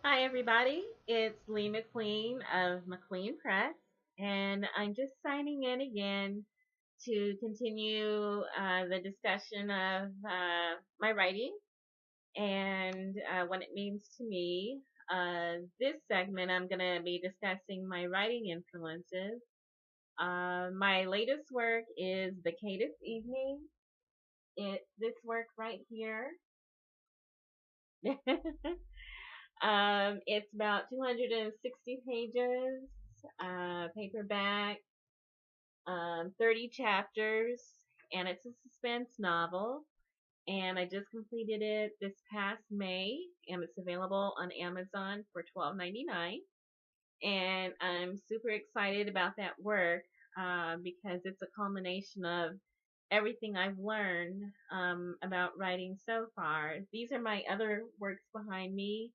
Hi, everybody. It's Lee McQueen of Mcqueen'S, and I'm just signing in again to continue the discussion of my writing and what it means to me. This segment, I'm going to be discussing my writing influences. My latest work is The Cadis Evening. It's this work right here. It's about 260 pages, paperback, 30 chapters, and it's a suspense novel. And I just completed it this past May, and it's available on Amazon for $12.99. And I'm super excited about that work because it's a culmination of everything I've learned about writing so far. These are my other works behind me,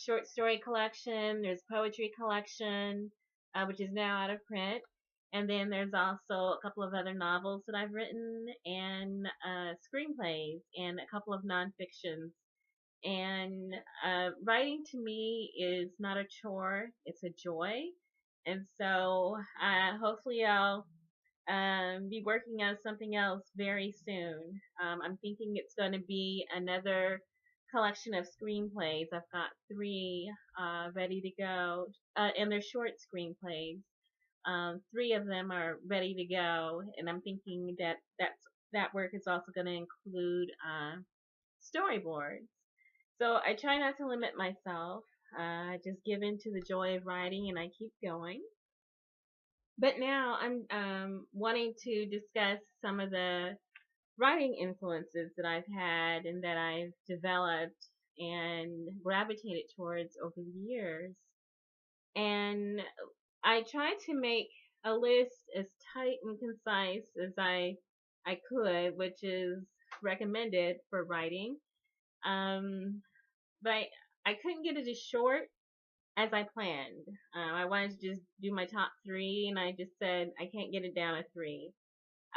short story collection. There's poetry collection, which is now out of print. And then there's also a couple of other novels that I've written and screenplays and a couple of nonfictions. And writing to me is not a chore, it's a joy. And so hopefully I'll be working on something else very soon. I'm thinking it's going to be another collection of screenplays. I've got three ready to go, and they're short screenplays. Three of them are ready to go, and I'm thinking that work is also going to include storyboards. So I try not to limit myself. I just give in to the joy of writing, and I keep going. But now I'm wanting to discuss some of the writing influences that I've had and that I've developed and gravitated towards over the years. And I try to make a list as tight and concise as I could, which is recommended for writing. Um, but I couldn't get it as short as I planned. I wanted to just do my top three, and I just said I can't get it down to three.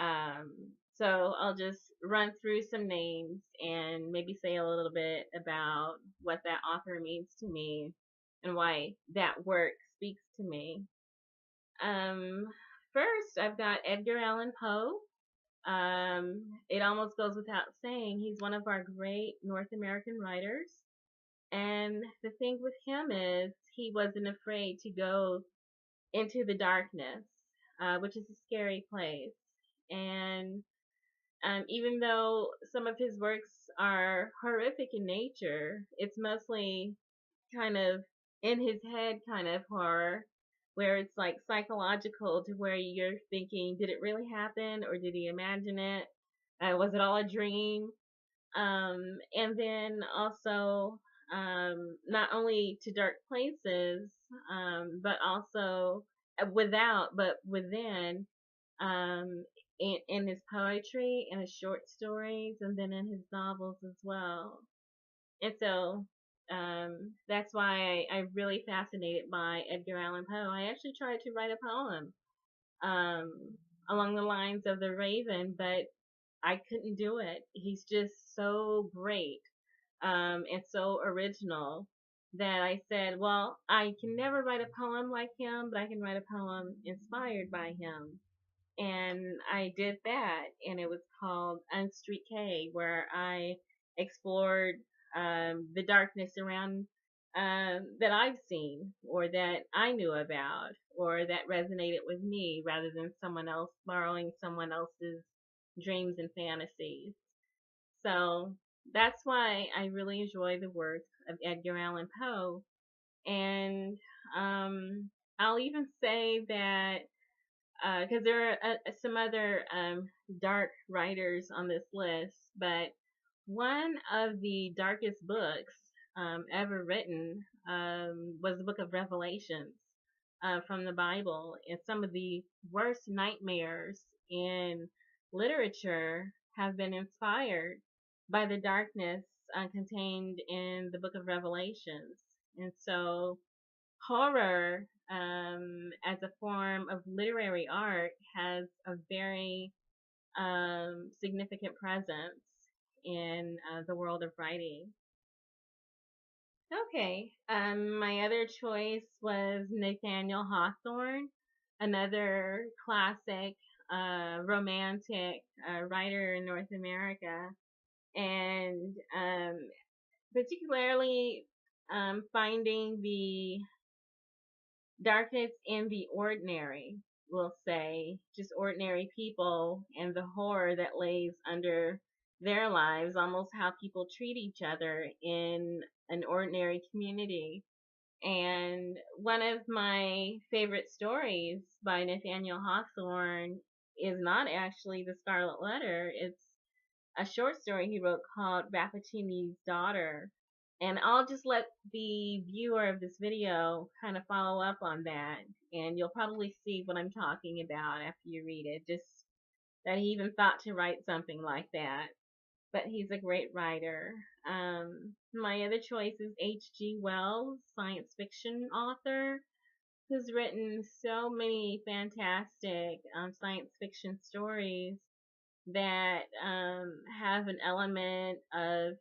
Um, so I'll just run through some names and maybe say a little bit about what that author means to me and why that work speaks to me. Um, First, I've got Edgar Allan Poe. It almost goes without saying, he's one of our great North American writers. And the thing with him is he wasn't afraid to go into the darkness, which is a scary place. And even though some of his works are horrific in nature, it's mostly kind of in his head kind of horror, where it's like psychological to where you're thinking, did it really happen or did he imagine it? Was it all a dream? And then also, not only to dark places, but also but within, um, in his poetry and his short stories, and then in his novels as well. And so, that's why I'm really fascinated by Edgar Allan Poe. I actually tried to write a poem, um, along the lines of The Raven, but I couldn't do it. He's just so great, and so original that I said, well, I can never write a poem like him, but I can write a poem inspired by him. And I did that, and it was called Unstreet K, where I explored the darkness around that I've seen, or that I knew about, or that resonated with me, rather than someone else borrowing someone else's dreams and fantasies. So that's why I really enjoy the work of Edgar Allan Poe. And I'll even say that because there are some other dark writers on this list, but one of the darkest books ever written was the book of Revelations from the Bible. And some of the worst nightmares in literature have been inspired by the darkness contained in the book of Revelations. And so horror, as a form of literary art, has a very significant presence in the world of writing. Okay. My other choice was Nathaniel Hawthorne, another classic romantic writer in North America, and particularly finding the darkness in the ordinary, we'll say, just ordinary people and the horror that lays under their lives, almost how people treat each other in an ordinary community. And one of my favorite stories by Nathaniel Hawthorne is not actually The Scarlet Letter. It's a short story he wrote called Rappaccini's Daughter. And I'll just let the viewer of this video kind of follow up on that. And you'll probably see what I'm talking about after you read it. Just that he even thought to write something like that. But he's a great writer. My other choice is H.G. Wells, science fiction author, who's written so many fantastic science fiction stories that have an element of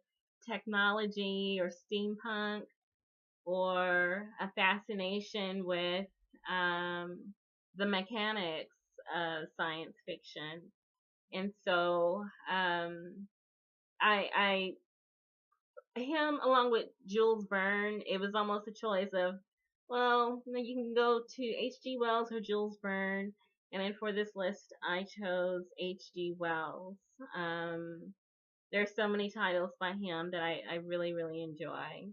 technology or steampunk or a fascination with the mechanics of science fiction. And so I him along with Jules Verne, it was almost a choice of, well, you can go to H.G. Wells or Jules Verne. And then for this list, I chose H.G. Wells. There's so many titles by him that I really, really enjoy.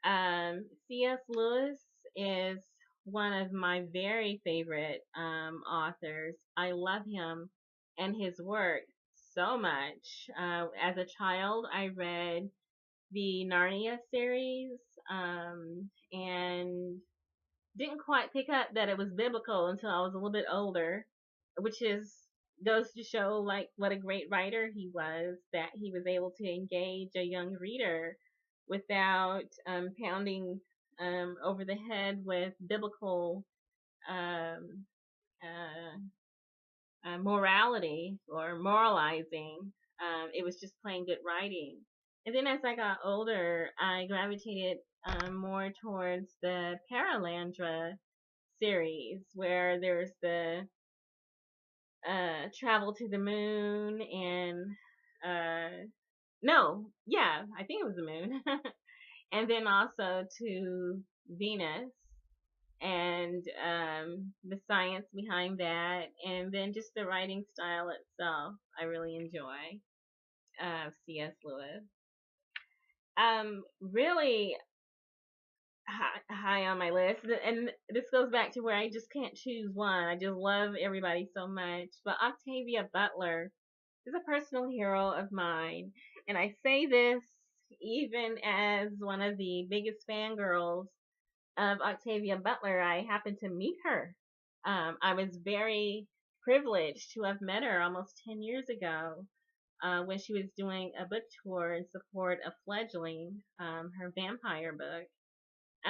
C.S. Lewis is one of my very favorite authors. I love him and his work so much. As a child, I read the Narnia series and didn't quite pick up that it was biblical until I was a little bit older, which is goes to show like what a great writer he was, that he was able to engage a young reader without pounding over the head with biblical um, morality or moralizing. It was just plain good writing. And then as I got older, I gravitated more towards the Paralandra series, where there's the travel to the moon and no, yeah, I think it was the moon, and then also to Venus and the science behind that, and then just the writing style itself. I really enjoy C.S. Lewis. Really high on my list, and this goes back to where I just can't choose one. I just love everybody so much. But Octavia Butler is a personal hero of mine, and I say this even as one of the biggest fangirls of Octavia Butler. I happened to meet her. I was very privileged to have met her almost 10 years ago when she was doing a book tour in support of Fledgling, her vampire book.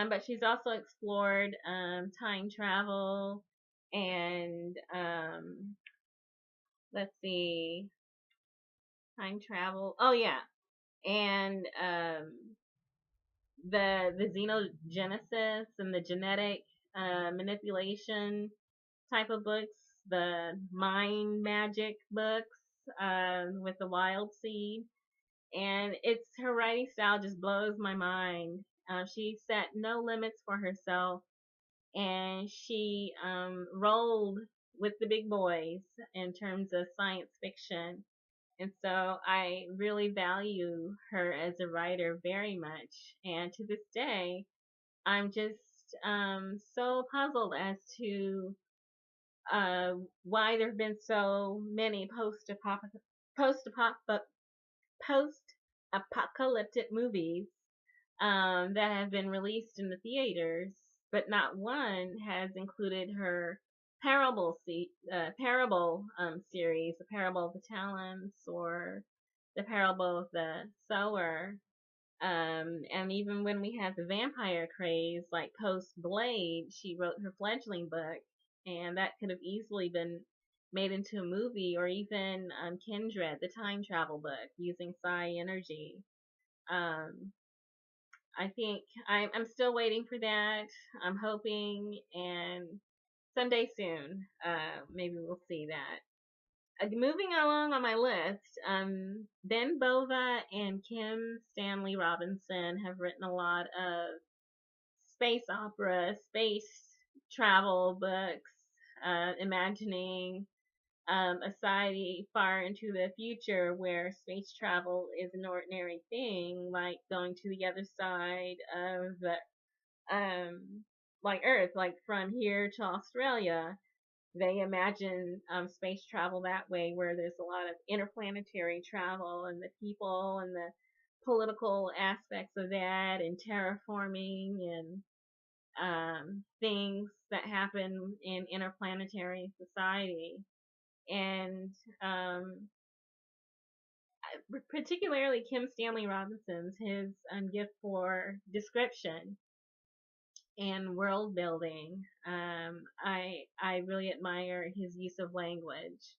But she's also explored time travel and let's see, time travel. Oh yeah, and the xenogenesis and the genetic manipulation type of books, the mind magic books with the wild seed. And it's her writing style just blows my mind. She set no limits for herself, and she rolled with the big boys in terms of science fiction. And so I really value her as a writer very much. And to this day, I'm just so puzzled as to why there have been so many post-apocalyptic movies that have been released in the theaters, but not one has included her parable series, the Parable of the Talents or the Parable of the Sower. And even when we had the vampire craze, like post Blade, she wrote her Fledgling book, and that could have easily been made into a movie, or even Kindred, the time travel book using psi energy. Um, I think I'm still waiting for that. I'm hoping, and someday soon, maybe we'll see that. Moving along on my list, Ben Bova and Kim Stanley Robinson have written a lot of space opera, space travel books, imagining a society far into the future where space travel is an ordinary thing, like going to the other side of the, like Earth, like from here to Australia. They imagine space travel that way, where there's a lot of interplanetary travel and the people and the political aspects of that, and terraforming and things that happen in interplanetary society. And particularly Kim Stanley Robinson's, his gift for description and world building. I really admire his use of language.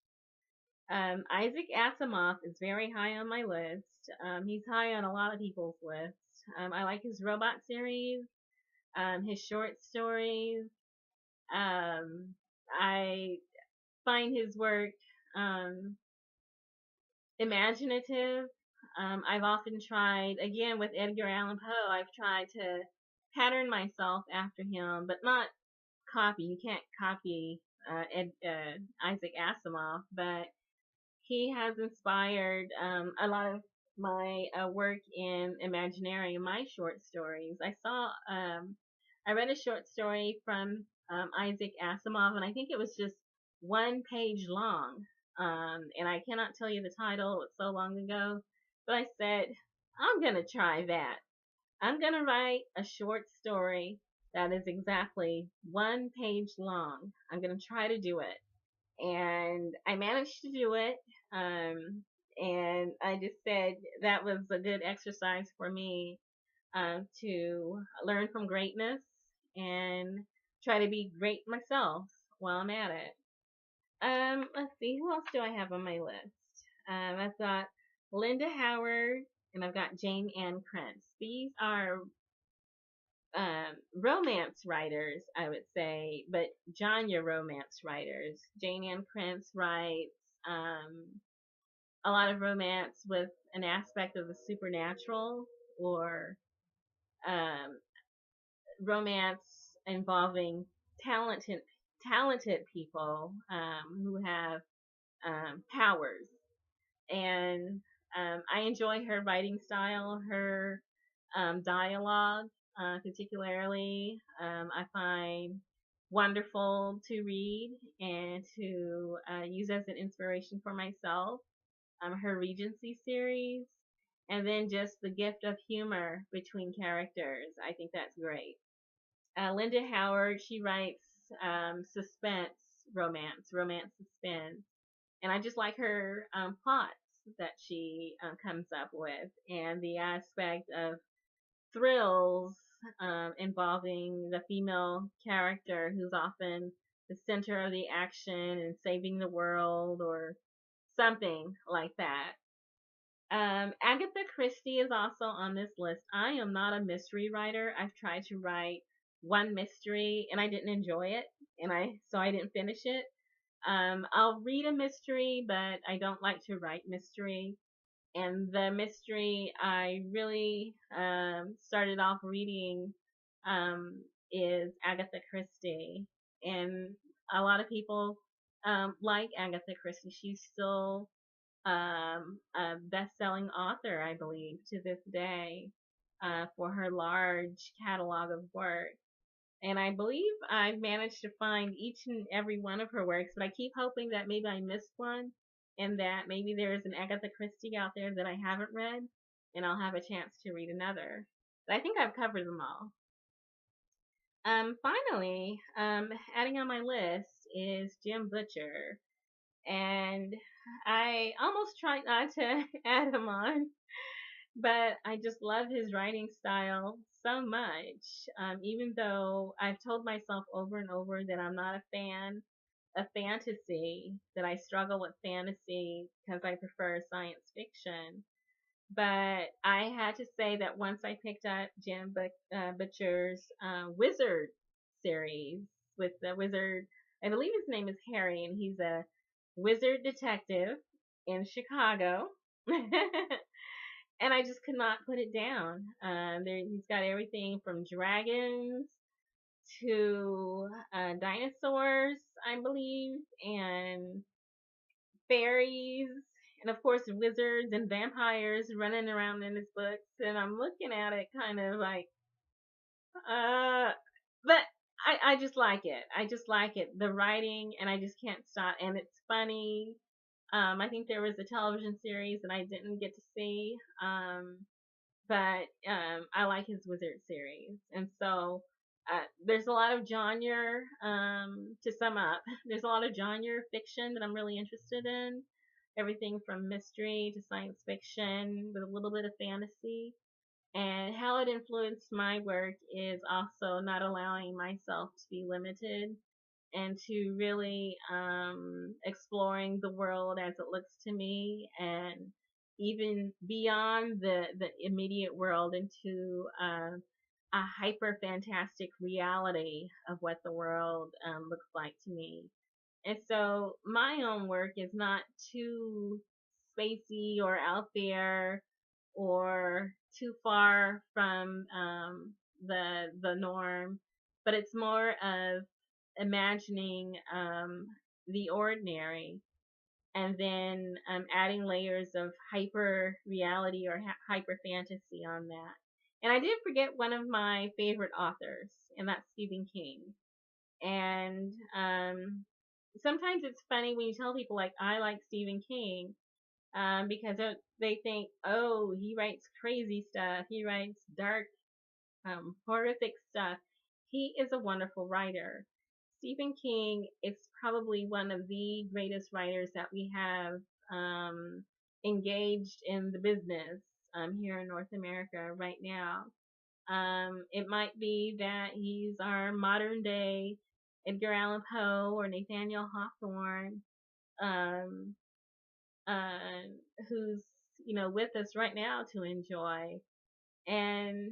Isaac Asimov is very high on my list. He's high on a lot of people's lists. I like his robot series, his short stories. I find his work imaginative. I've often tried, again with Edgar Allan Poe, I've tried to pattern myself after him, but not copy. You can't copy Isaac Asimov, but he has inspired a lot of my work in Imaginary, my short stories. I read a short story from Isaac Asimov, and I think it was just 1 page long. And I cannot tell you the title, it was so long ago, but I said, I'm going to try that. I'm going to write a short story that is exactly 1 page long. I'm going to try to do it. And I managed to do it. And I just said that was a good exercise for me to learn from greatness and try to be great myself while I'm at it. Let's see, who else do I have on my list? I've got Linda Howard and I've got Jayne Ann Krentz. These are romance writers, I would say, but genre romance writers. Jayne Ann Krentz writes a lot of romance with an aspect of the supernatural, or romance involving talented people who have powers. And I enjoy her writing style, her dialogue, particularly. I find wonderful to read and to use as an inspiration for myself. Her Regency series, and then just the gift of humor between characters. I think that's great. Linda Howard, she writes suspense romance suspense, and I just like her plots that she comes up with, and the aspect of thrills involving the female character who's often the center of the action and saving the world or something like that. Agatha Christie is also on this list. I am not a mystery writer. I've tried to write one mystery and I didn't enjoy it, and I didn't finish it. I'll read a mystery, but I don't like to write mystery. And the mystery I really started off reading is Agatha Christie, and a lot of people like Agatha Christie. She's still a best-selling author, I believe, to this day, for her large catalog of work. And I believe I've managed to find each and every one of her works, but I keep hoping that maybe I missed one, and that maybe there is an Agatha Christie out there that I haven't read, and I'll have a chance to read another. But I think I've covered them all. Finally, adding on my list is Jim Butcher. And I almost tried not to add him on, but I just love his writing style so much. Even though I've told myself over and over that I'm not a fan of fantasy, that I struggle with fantasy because I prefer science fiction. But I had to say that once I picked up Butcher's Wizard series with the wizard, I believe his name is Harry, and he's a wizard detective in Chicago. And I just could not put it down. He's got everything from dragons to dinosaurs, I believe, and fairies, and of course wizards and vampires running around in his books. And I'm looking at it kind of like, uh, but I just like it. I just like it. The writing, and I just can't stop. And it's funny. I think there was a television series that I didn't get to see. But I like his Wizard series, and so there's a lot of genre. To sum up, there's a lot of genre fiction that I'm really interested in. Everything from mystery to science fiction with a little bit of fantasy. And how it influenced my work is also not allowing myself to be limited and to really exploring the world as it looks to me, and even beyond the immediate world into a hyper fantastic reality of what the world looks like to me. And so my own work is not too spacey or out there or too far from the norm, but it's more of imagining the ordinary, and then adding layers of hyper reality or hyper fantasy on that. And I did forget one of my favorite authors, and that's Stephen King. And sometimes it's funny when you tell people like I like Stephen King, because they think, oh, he writes crazy stuff, he writes dark, horrific stuff. He is a wonderful writer. Stephen King is probably one of the greatest writers that we have engaged in the business here in North America right now. It might be that he's our modern day Edgar Allan Poe or Nathaniel Hawthorne, um, uh, who's with us right now to enjoy. And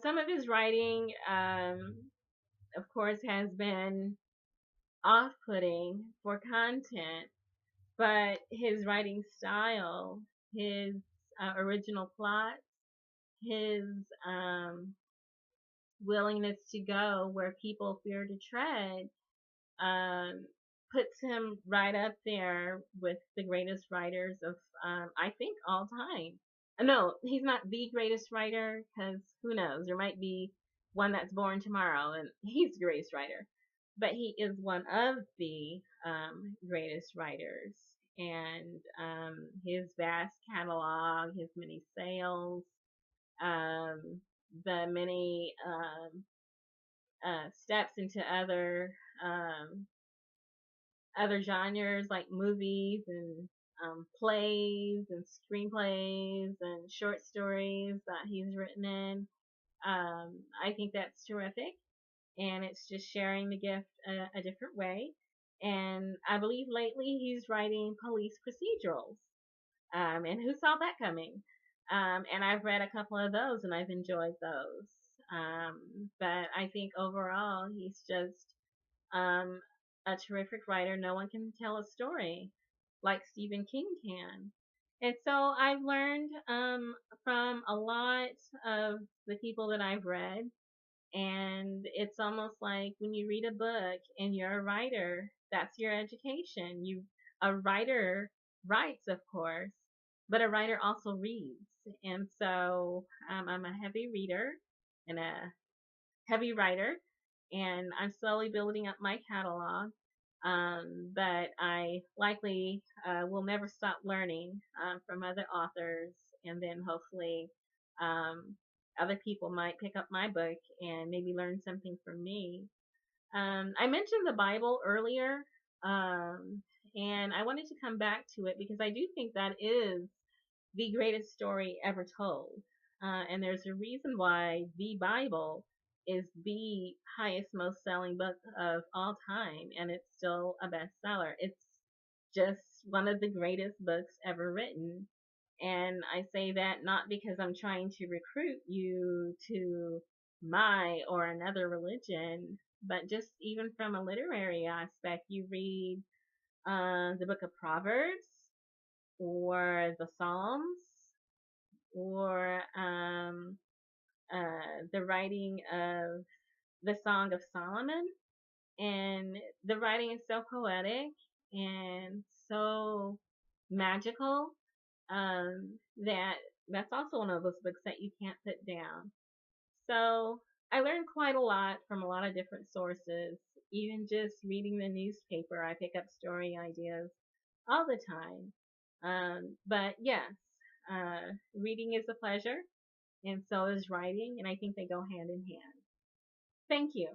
some of his writing, of course, has been off-putting for content, but his writing style, his original plot, his willingness to go where people fear to tread, um, puts him right up there with the greatest writers of, I think, all time. No, he's not the greatest writer, because who knows? There might be one that's born tomorrow and he's the greatest writer. But he is one of the greatest writers. And his vast catalog, his many sales, um, the many steps into um, other genres like movies and plays and screenplays and short stories that he's written in. I think that's terrific, and it's just sharing the gift a different way. And I believe lately he's writing police procedurals. And who saw that coming? And I've read a couple of those, and I've enjoyed those. But I think overall he's just um, a terrific writer. No one can tell a story like Stephen King can. And so I've learned from a lot of the people that I've read. And it's almost like when you read a book and you're a writer, that's your education. A writer writes, of course, but a writer also reads. And so I'm a heavy reader and a heavy writer, and I'm slowly building up my catalog. But I likely will never stop learning from other authors, and then hopefully um, other people might pick up my book and maybe learn something from me. I mentioned the Bible earlier, and I wanted to come back to it because I do think that is the greatest story ever told. And there's a reason why the Bible is the highest, most selling book of all time, and it's still a bestseller. It's just one of the greatest books ever written. And I say that not because I'm trying to recruit you to my or another religion, but just even from a literary aspect. You read the book of Proverbs or the Psalms or the writing of the Song of Solomon, and the writing is so poetic and so magical, that that's also one of those books that you can't put down. So I learned quite a lot from a lot of different sources. Even just reading the newspaper, I pick up story ideas all the time. But yes, reading is a pleasure, and so is writing, and I think they go hand in hand. Thank you.